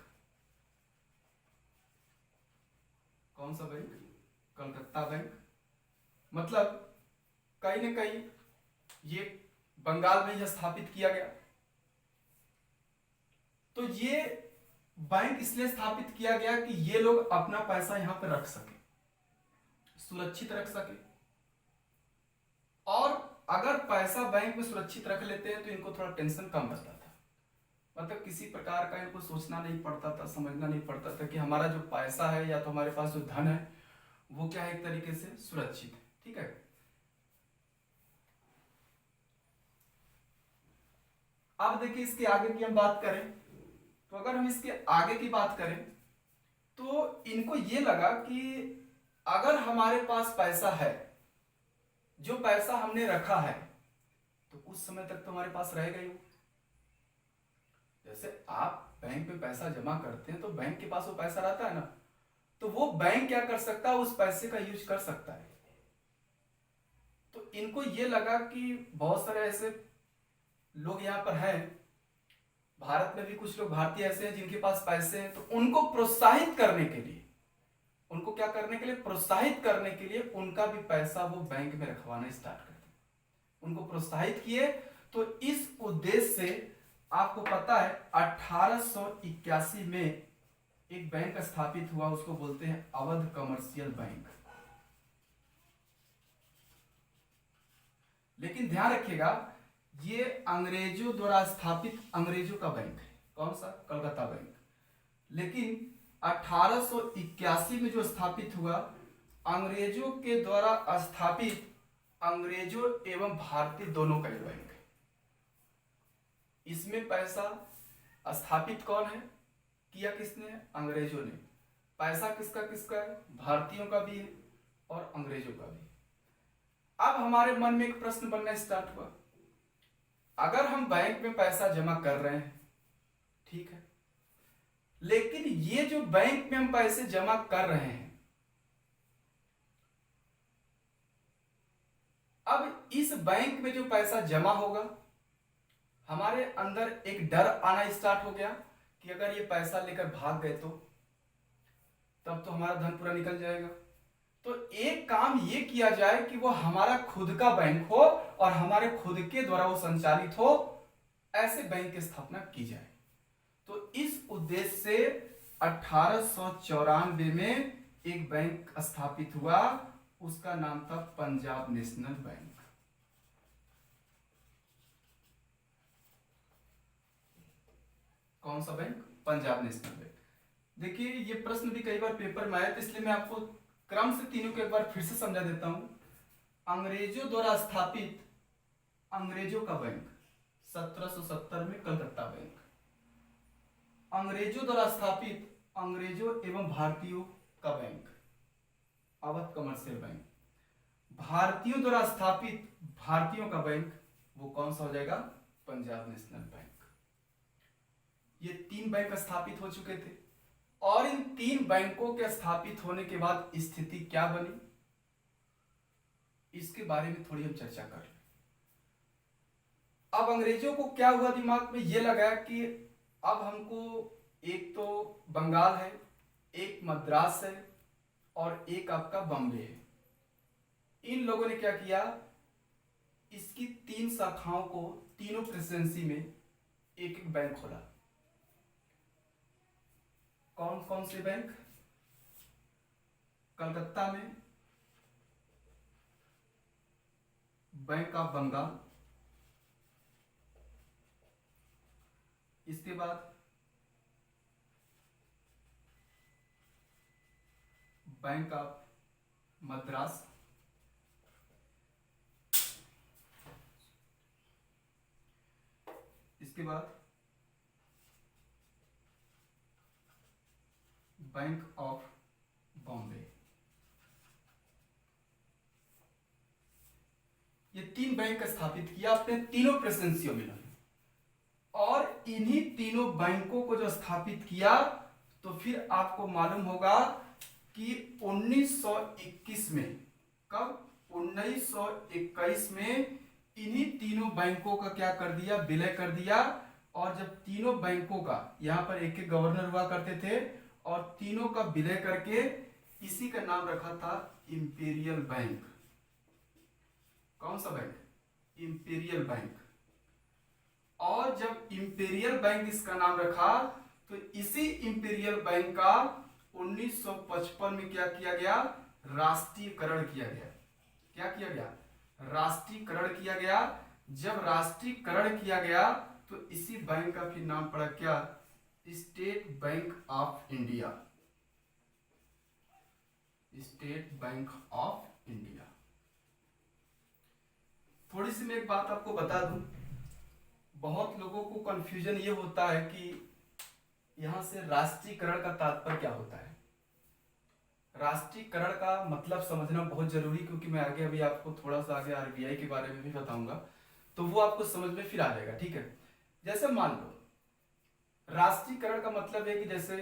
कौन सा बैंक, कलकत्ता बैंक। मतलब कहीं ना कहीं ये बंगाल में ही स्थापित किया गया। तो ये बैंक इसलिए स्थापित किया गया कि ये लोग अपना पैसा यहां पर रख सके, सुरक्षित रख सके। और अगर पैसा बैंक में सुरक्षित रख लेते हैं तो इनको थोड़ा टेंशन कम रहता था, मतलब किसी प्रकार का इनको सोचना नहीं पड़ता था, समझना नहीं पड़ता था कि हमारा जो पैसा है या तो हमारे पास जो धन है वो क्या है, एक तरीके से सुरक्षित है। ठीक है, अब देखिए इसके आगे की हम बात करें तो अगर हम इसके आगे की बात करें तो इनको ये लगा कि अगर हमारे पास पैसा है, जो पैसा हमने रखा है, तो कुछ समय तक तो हमारे पास रहेगा ही वो। जैसे आप बैंक में पैसा जमा करते हैं तो बैंक के पास वो पैसा रहता है ना, तो वो बैंक क्या कर सकता है, उस पैसे का यूज कर सकता है। तो इनको ये लगा कि बहुत सारे ऐसे लोग यहाँ पर हैं, भारत में भी कुछ लोग भारतीय ऐसे हैं जिनके पास पैसे हैं, तो उनको प्रोत्साहित करने के लिए, उनको क्या करने के लिए, प्रोत्साहित करने के लिए उनका भी पैसा वो बैंक में रखवाना स्टार्ट कर दिया, उनको प्रोत्साहित किए। तो इस उद्देश्य से आपको पता है 1881 में एक बैंक स्थापित हुआ, उसको बोलते हैं अवध कमर्शियल बैंक। लेकिन ध्यान रखिएगा, ये अंग्रेजों द्वारा स्थापित अंग्रेजों का बैंक है। कौन सा? कलकत्ता बैंक। लेकिन 1881 में जो स्थापित हुआ, अंग्रेजों के द्वारा स्थापित, अंग्रेजों एवं भारतीय दोनों का बैंक है। इसमें पैसा स्थापित कौन है किया, किसने? अंग्रेजों ने। पैसा किसका किसका है? भारतीयों का भी है और अंग्रेजों का भी। अब हमारे मन में एक प्रश्न बनना स्टार्ट हुआ, अगर हम बैंक में पैसा जमा कर रहे हैं, ठीक है, लेकिन ये जो बैंक में हम पैसे जमा कर रहे हैं, अब इस बैंक में जो पैसा जमा होगा, हमारे अंदर एक डर आना स्टार्ट हो गया कि अगर ये पैसा लेकर भाग गए तो तब तो हमारा धन पूरा निकल जाएगा। तो एक काम ये किया जाए कि वो हमारा खुद का बैंक हो और हमारे खुद के द्वारा वो संचालित हो, ऐसे बैंक की स्थापना की जाए। तो इस उद्देश्य से 1894 में एक बैंक स्थापित हुआ, उसका नाम था पंजाब नेशनल बैंक। कौन सा बैंक? Punjab national bank. देखिए ये प्रश्न भी कई बार पेपर में आया, तो इसलिए मैं आपको क्रम से तीनों को एक बार फिर से समझा देता हूं। अंग्रेजों द्वारा स्थापित अंग्रेजों का बैंक 1770 में कलकत्ता बैंक। अंग्रेजों द्वारा स्थापित अंग्रेजों एवं भारतीयों का बैंक अवध कमर्शियल बैंक। भारतीयों द्वारा स्थापित भारतीयों का बैंक, वो कौन सा हो जाएगा? Punjab national bank. ये तीन बैंक स्थापित हो चुके थे और इन तीन बैंकों के स्थापित होने के बाद स्थिति क्या बनी, इसके बारे में थोड़ी हम चर्चा कर लें। अब अंग्रेजों को क्या हुआ, दिमाग में ये लगा कि अब हमको एक तो बंगाल है, एक मद्रास है और एक आपका बॉम्बे है। इन लोगों ने क्या किया, इसकी तीन शाखाओं को, तीनों प्रेसिडेंसी में एक एक बैंक खोला। कौन कौन से बैंक? कलकत्ता में बैंक ऑफ बंगाल, इसके बाद बैंक ऑफ मद्रास, इसके बाद बैंक ऑफ बॉम्बे। ये तीन बैंक स्थापित किया अपने तीनों प्रेसिडेंसियों में, और इन्हीं तीनों बैंकों को जो स्थापित किया, तो फिर आपको मालूम होगा कि 1921 में, कब? 1921 में इन्हीं तीनों बैंकों का क्या कर दिया, विलय कर दिया। और जब तीनों बैंकों का, यहां पर एक एक गवर्नर हुआ करते थे, और तीनों का विलय करके इसी का नाम रखा था इंपीरियल बैंक। कौन सा बैंक? Imperial bank. और जब इंपीरियल बैंक इसका नाम रखा, तो इसी इंपीरियल बैंक का 1955 में क्या किया गया? राष्ट्रीयकरण किया गया। क्या किया गया? राष्ट्रीयकरण किया गया। जब राष्ट्रीयकरण किया गया तो इसी बैंक का फिर नाम पड़ा क्या? State bank of India. State bank of India. थोड़ी सी मैं एक बात आपको बता दूं, बहुत लोगों को कंफ्यूजन ये होता है कि यहां से राष्ट्रीयकरण का तात्पर्य क्या होता है। राष्ट्रीयकरण का मतलब समझना बहुत जरूरी, क्योंकि मैं आगे अभी आपको थोड़ा सा आगे आरबीआई के बारे में भी बताऊंगा। तो वो आपको समझ में फिर आ जाएगा। ठीक है, जैसे मान लो राष्ट्रीयकरण का मतलब है कि जैसे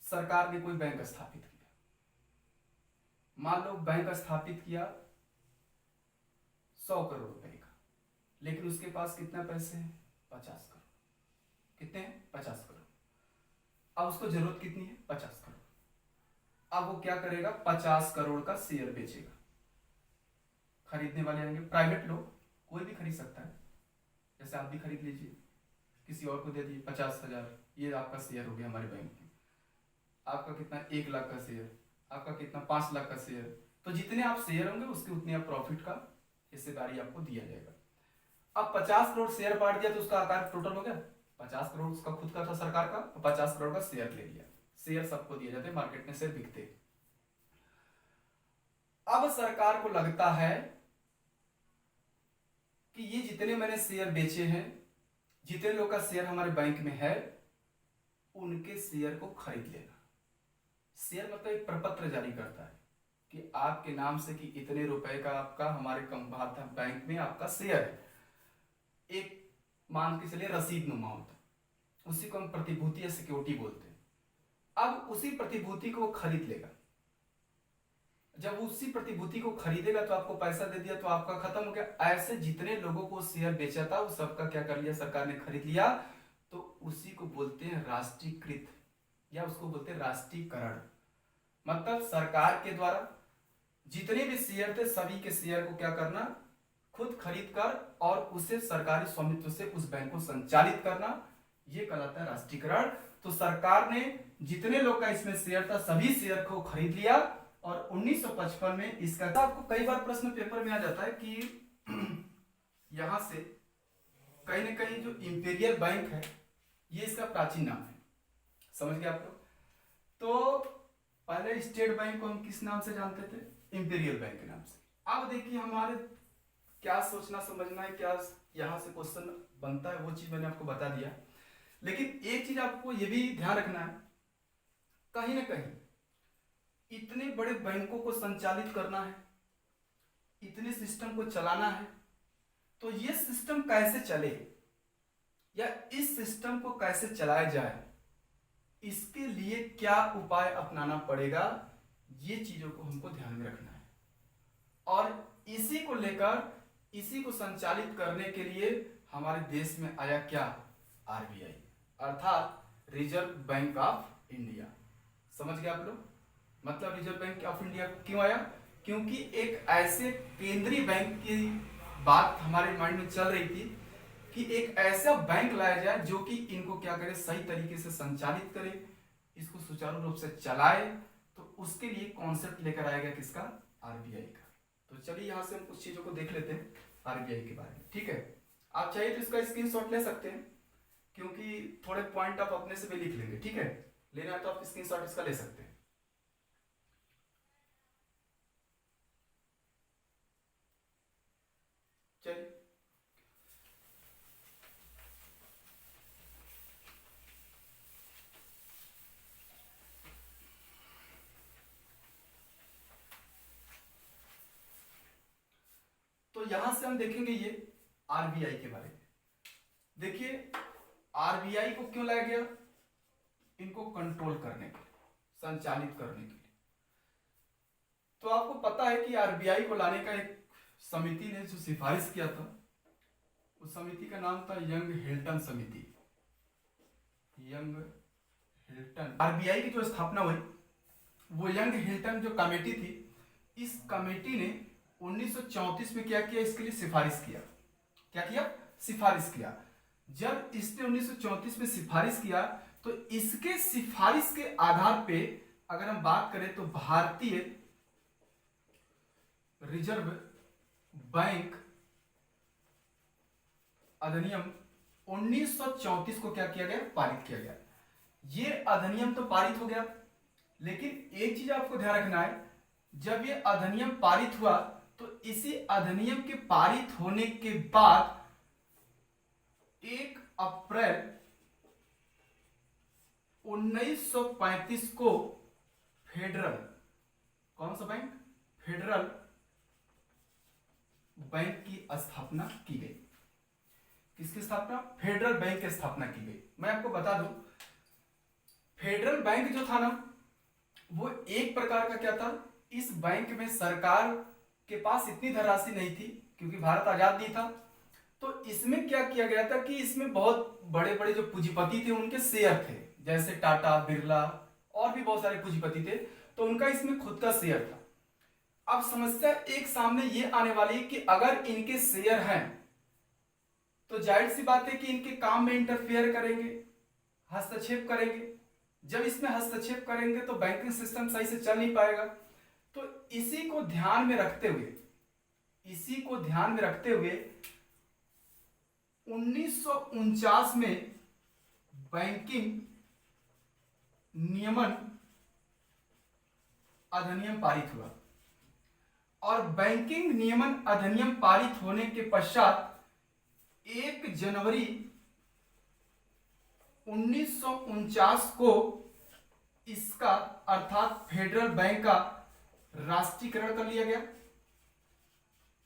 सरकार ने कोई बैंक स्थापित किया, मान लो बैंक स्थापित किया 100 करोड़ रुपए का, लेकिन उसके पास कितना पैसे हैं, 50 करोड़। कितने हैं, 50 करोड़। अब उसको जरूरत कितनी है, 50 करोड़। अब वो क्या करेगा, 50 करोड़ का शेयर बेचेगा। खरीदने वाले आएंगे, प्राइवेट लोग, कोई भी खरीद सकता है, जैसे आप भी खरीद लीजिए, किसी और को दे दिए 50,000, ये आपका शेयर हो गया हमारे बैंक में। आपका कितना, 1 लाख का शेयर, आपका कितना, 5 लाख का शेयर। तो जितने आप शेयर होंगे उसके उतने आप प्रॉफिट का हिस्सेदारी आपको दिया जाएगा। अब 50 करोड़ शेयर बांट दिया तो उसका आकार टोटल हो गया 50 करोड़, उसका खुद का था सरकार का, तो 50 करोड़ का शेयर ले लिया। शेयर सबको दिए जाते, मार्केट में शेयर बिकते। अब सरकार को लगता है कि ये जितने मैंने शेयर बेचे हैं, जितने लोग का शेयर हमारे बैंक में है, उनके शेयर को खरीद लेना। शेयर मतलब एक प्रपत्र जारी करता है कि आपके नाम से कि इतने रुपए का आपका हमारे बैंक में आपका शेयर है। एक मान के चलिए रसीद नुमा होता है, उसी को हम प्रतिभूति या सिक्योरिटी बोलते हैं। अब उसी प्रतिभूति को वो खरीद लेगा। जब उसी प्रतिभूति को खरीदेगा तो आपको पैसा दे दिया तो आपका खत्म हो गया। ऐसे जितने लोगों को शेयर बेचा था वो सबका क्या कर लिया, सरकार ने खरीद लिया। तो उसी को बोलते हैं राष्ट्रीयकृत, या उसको बोलते हैं राष्ट्रीयकरण। मतलब सरकार के द्वारा जितने भी शेयर थे सभी के शेयर को क्या करना, खुद खरीद कर और उसे सरकारी स्वामित्व से उस बैंक को संचालित करना, ये कहलाता है राष्ट्रीयकरण। तो सरकार ने जितने लोग का इसमें शेयर था सभी शेयर को खरीद लिया और 1955 में इसका, आपको कई बार प्रश्न पेपर में आ जाता है कि यहां से कहीं ना कहीं जो इंपीरियल बैंक है ये इसका प्राचीन नाम है, समझ गए आप लोग। तो पहले स्टेट बैंक को हम किस नाम से जानते थे, इंपीरियल बैंक के नाम से। अब देखिए हमारे क्या सोचना समझना है, क्या यहां से क्वेश्चन बनता है, वो चीज मैंने आपको बता दिया। लेकिन एक चीज आपको ये भी ध्यान रखना है, कहीं ना कहीं इतने बड़े बैंकों को संचालित करना है, इतने सिस्टम को चलाना है, तो ये सिस्टम कैसे चले या इस सिस्टम को कैसे चलाया जाए, इसके लिए क्या उपाय अपनाना पड़ेगा, ये चीजों को हमको ध्यान में रखना है। और इसी को लेकर, इसी को संचालित करने के लिए हमारे देश में आया क्या, आरबीआई, अर्थात रिजर्व बैंक ऑफ इंडिया। समझ गए आप लोग, मतलब रिजर्व बैंक ऑफ इंडिया क्यों आया, क्योंकि एक ऐसे केंद्रीय बैंक की बात हमारे माइंड में चल रही थी कि एक ऐसा बैंक लाया जाए जो कि इनको क्या करे, सही तरीके से संचालित करे, इसको सुचारू रूप से चलाए। तो उसके लिए कॉन्सेप्ट लेकर आया गया किसका, आरबीआई का। तो चलिए यहां से हम कुछ चीजों को देख लेते हैं आरबीआई के बारे में। ठीक है, आप चाहिए तो इसका स्क्रीनशॉट ले सकते हैं, क्योंकि थोड़े पॉइंट आप अपने से भी लिख लेंगे। ठीक है, लेना है तो आप स्क्रीनशॉट इसका ले सकते हैं। चलिए तो यहां से हम देखेंगे ये आरबीआई के बारे में। देखिए आरबीआई को क्यों लाया गया, इनको कंट्रोल करने के लिए, संचालित करने के लिए। तो आपको पता है कि आरबीआई को लाने का एक समिति ने जो सिफारिश किया था, उस समिति का नाम था यंग हिल्टन समिति। यंग हिल्टन, आरबीआई की जो स्थापना हुई वो यंग हिल्टन जो कमेटी थी, इस कमेटी ने 1934 में क्या किया, इसके लिए सिफारिश किया। क्या किया, सिफारिश किया। जब इसने 1934 में सिफारिश किया तो इसके सिफारिश के आधार पे अगर हम बात करें तो भारतीय रिजर्व बैंक अधिनियम 1934 को क्या किया गया, पारित किया गया। ये अधिनियम तो पारित हो गया, लेकिन एक चीज आपको ध्यान रखना है, जब ये अधिनियम पारित हुआ तो इसी अधिनियम के पारित होने के बाद 1 अप्रैल 1935 को फेडरल, कौन सा बैंक, फेडरल बैंक की स्थापना की गई। किसकी स्थापना? फेडरल बैंक की स्थापना की गई। मैं आपको बता दूं, फेडरल बैंक जो था ना, वो एक प्रकार का क्या था, इस बैंक में सरकार के पास इतनी धनराशि नहीं थी क्योंकि भारत आजाद नहीं था। तो इसमें क्या किया गया था कि इसमें बहुत बड़े बड़े जो पूंजीपति थे उनके शेयर थे, जैसे टाटा, बिरला और भी बहुत सारे पूंजीपति थे, तो उनका इसमें खुद का शेयर था। अब समस्या एक सामने ये आने वाली है कि अगर इनके शेयर हैं तो जाहिर सी बात है कि इनके काम में इंटरफेयर करेंगे, हस्तक्षेप करेंगे। जब इसमें हस्तक्षेप करेंगे तो बैंकिंग सिस्टम सही से चल नहीं पाएगा। तो इसी को ध्यान में रखते हुए 1949 में बैंकिंग नियमन अधिनियम पारित हुआ, और बैंकिंग नियमन अधिनियम पारित होने के पश्चात 1 जनवरी 1949 को इसका अर्थात फेडरल बैंक का राष्ट्रीयकरण कर लिया गया।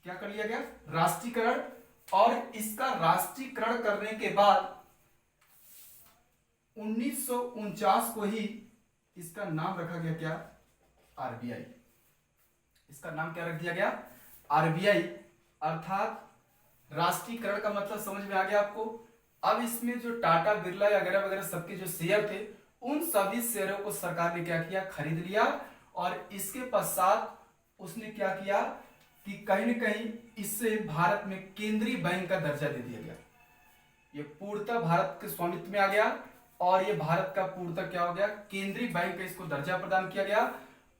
क्या कर लिया गया? राष्ट्रीयकरण। और इसका राष्ट्रीयकरण करने के बाद 1949 को ही इसका नाम रखा गया क्या? आरबीआई। इसका नाम क्या रख दिया गया? आरबीआई। अर्थात राष्ट्रीयकरण का मतलब समझ में आ गया आपको। अब इसमें जो टाटा, बिरला वगैरह वगैरह सबके जो शेयर थे, उन सभी शेयरों को सरकार ने क्या किया? खरीद लिया। और इसके पश्चात उसने क्या किया कि कहीं न कहीं इससे भारत में केंद्रीय बैंक का दर्जा दे दिया गया। ये पूर्णतः भारत के स्वामित्व में आ गया और ये भारत का पूर्णतः क्या हो गया? केंद्रीय बैंक का इसको दर्जा प्रदान किया गया।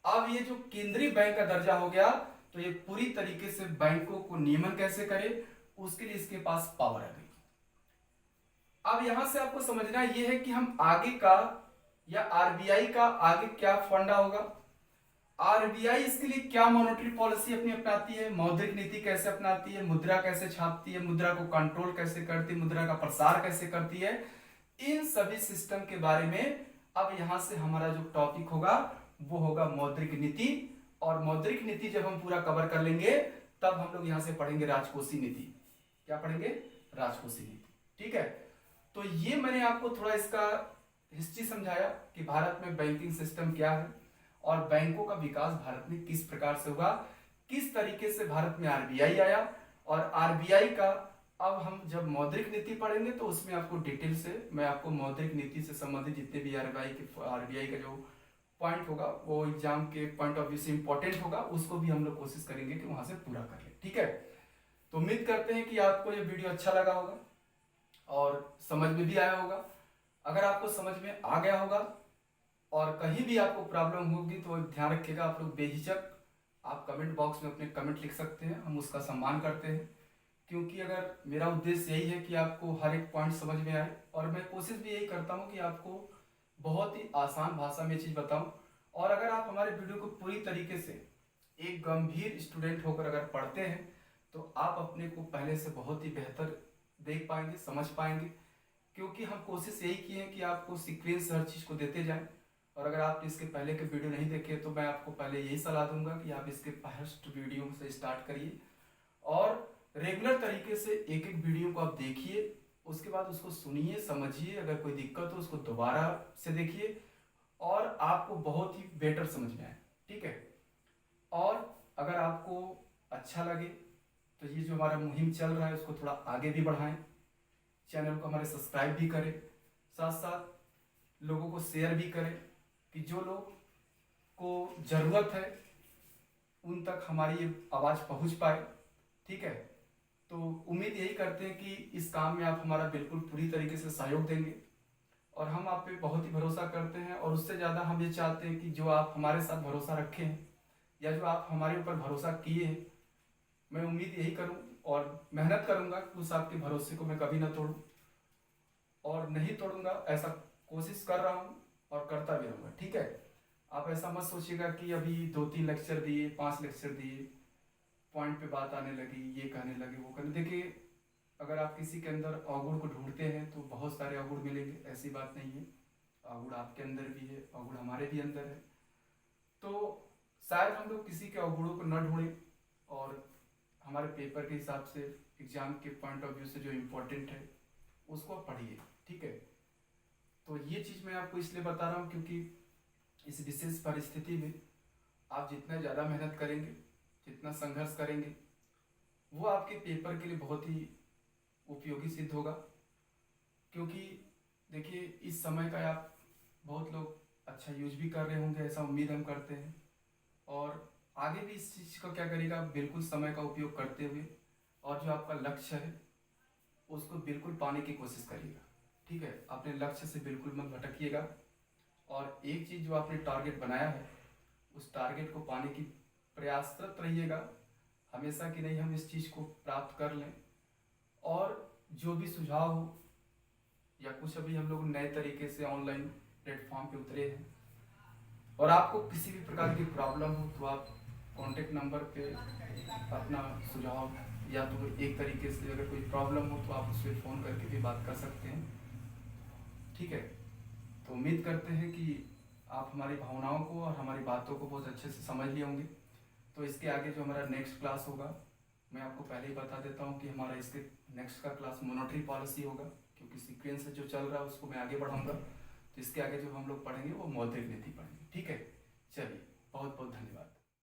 अब ये जो केंद्रीय बैंक का दर्जा हो गया तो ये पूरी तरीके से बैंकों को नियमन कैसे करे, उसके लिए इसके पास पावर आ गई। अब यहां से आपको समझना यह है कि हम आगे का या आरबीआई का आगे क्या फंडा होगा, आरबीआई इसके लिए क्या मॉनेटरी पॉलिसी अपनी अपनाती है, मौद्रिक नीति कैसे अपनाती है, मुद्रा कैसे छापती है, मुद्रा को कंट्रोल कैसे करती है, मुद्रा का प्रसार कैसे करती है, इन सभी सिस्टम के बारे में अब यहां से हमारा जो टॉपिक होगा वो होगा मौद्रिक नीति। और मौद्रिक नीति जब हम पूरा कवर कर लेंगे तब हम लोग यहां से पढ़ेंगे राजकोषीय नीति। क्या पढ़ेंगे? राजकोषीय नीति। ठीक है, तो ये मैंने आपको थोड़ा इसका हिस्ट्री समझाया कि भारत में बैंकिंग सिस्टम क्या है और बैंकों का विकास भारत में किस प्रकार से हुआ, किस तरीके से भारत में आरबीआई आया, और आरबीआई का अब हम जब मौद्रिक नीति पढ़ेंगे तो उसमें आपको डिटेल से मैं आपको मौद्रिक नीति से संबंधित जितने भी आरबीआई का जो पॉइंट होगा वो एग्जाम के पॉइंट ऑफ व्यू से इंपॉर्टेंट होगा, उसको भी हम लोग कोशिश करेंगे कि वहां से पूरा कर ले। ठीक है, तो उम्मीद करते हैं कि आपको ये वीडियो अच्छा लगा होगा और समझ में भी आया होगा। अगर आपको समझ में आ गया होगा और कहीं भी आपको प्रॉब्लम होगी तो ध्यान रखिएगा, आप लोग बेझिझक आप कमेंट बॉक्स में अपने कमेंट लिख सकते हैं, हम उसका सम्मान करते हैं। क्योंकि अगर मेरा उद्देश्य यही है कि आपको हर एक पॉइंट समझ में आए, और मैं कोशिश भी यही करता हूँ कि आपको बहुत ही आसान भाषा में चीज़ बताऊँ। और अगर आप हमारे वीडियो को पूरी तरीके से एक गंभीर स्टूडेंट होकर अगर पढ़ते हैं तो आप अपने को पहले से बहुत ही बेहतर देख पाएंगे, समझ पाएंगे। क्योंकि हम कोशिश यही किए हैं कि आपको सीक्वेंस हर चीज़ को देते जाएं। और अगर आप इसके पहले के वीडियो नहीं देखे तो मैं आपको पहले यही सलाह दूंगा कि आप इसके फर्स्ट वीडियो से स्टार्ट करिए और रेगुलर तरीके से एक एक वीडियो को आप देखिए, उसके बाद उसको सुनिए, समझिए, अगर कोई दिक्कत हो उसको दोबारा से देखिए और आपको बहुत ही बेटर समझ में आए। ठीक है, और अगर आपको अच्छा लगे तो ये जो हमारा मुहिम चल रहा है उसको थोड़ा आगे भी बढ़ाएं, चैनल को हमारे सब्सक्राइब भी करें, साथ साथ लोगों को शेयर भी करें कि जो लोग को ज़रूरत है उन तक हमारी ये आवाज़ पहुंच पाए। ठीक है, तो उम्मीद यही करते हैं कि इस काम में आप हमारा बिल्कुल पूरी तरीके से सहयोग देंगे और हम आप पे बहुत ही भरोसा करते हैं। और उससे ज़्यादा हम ये चाहते हैं कि जो आप हमारे साथ भरोसा रखे हैं या जो आप हमारे ऊपर भरोसा किए हैं, मैं उम्मीद यही करूं और मेहनत करूंगा कि उस आपके भरोसे को मैं कभी ना तोड़ूं और नहीं तोड़ूंगा, ऐसा कोशिश कर रहा हूं और करता भी रहूंगा। ठीक है, आप ऐसा मत सोचिएगा कि अभी 2-3 लेक्चर दिए, 5 लेक्चर दिए, पॉइंट पे बात आने लगी, ये कहने लगे, वो कहने। देखिए, अगर आप किसी के अंदर अवगुण को ढूंढते हैं तो बहुत सारे अवगुण मिलेंगे, ऐसी बात नहीं है। अवगुण आपके अंदर भी है, अवगुण हमारे भी अंदर है। तो शायद हम लोग किसी के अवगुणों को न ढूंढें और हमारे पेपर के हिसाब से, एग्जाम के पॉइंट ऑफ व्यू से जो इम्पोर्टेंट है उसको आप पढ़िए, ठीक है। तो ये चीज़ मैं आपको इसलिए बता रहा हूँ क्योंकि इस विशेष परिस्थिति में आप जितना ज़्यादा मेहनत करेंगे, जितना संघर्ष करेंगे, वो आपके पेपर के लिए बहुत ही उपयोगी सिद्ध होगा। क्योंकि देखिए इस समय का आप बहुत लोग अच्छा यूज भी कर रहे होंगे, ऐसा उम्मीद हम करते हैं, और आगे भी इस चीज़ का क्या करिएगा, बिल्कुल समय का उपयोग करते हुए, और जो आपका लक्ष्य है उसको बिल्कुल पाने की कोशिश करिएगा, ठीक है। अपने लक्ष्य से बिल्कुल मत भटकिएगा, और एक चीज़ जो आपने टारगेट बनाया है उस टारगेट को पाने की प्रयासरत रहिएगा हमेशा, कि नहीं हम इस चीज़ को प्राप्त कर लें। और जो भी सुझाव हो या कुछ अभी हम लोग नए तरीके से ऑनलाइन प्लेटफॉर्म पे उतरे हैं, और आपको किसी भी प्रकार की प्रॉब्लम हो तो आप कॉन्टेक्ट नंबर पे अपना सुझाव, या तो एक तरीके से अगर कोई प्रॉब्लम हो तो आप उस पर फ़ोन करके भी बात कर सकते हैं, ठीक है। तो उम्मीद करते हैं कि आप हमारी भावनाओं को और हमारी बातों को बहुत अच्छे से समझ लिए होंगे। तो इसके आगे जो हमारा नेक्स्ट क्लास होगा, मैं आपको पहले ही बता देता हूँ कि हमारा इसके नेक्स्ट का क्लास मॉनेटरी पॉलिसी होगा, क्योंकि सीक्वेंस से जो चल रहा है उसको मैं आगे बढ़ाऊंगा। तो इसके आगे जो हम लोग पढ़ेंगे वो मौद्रिक नीति पढ़ेंगे, ठीक है। चलिए, बहुत बहुत धन्यवाद।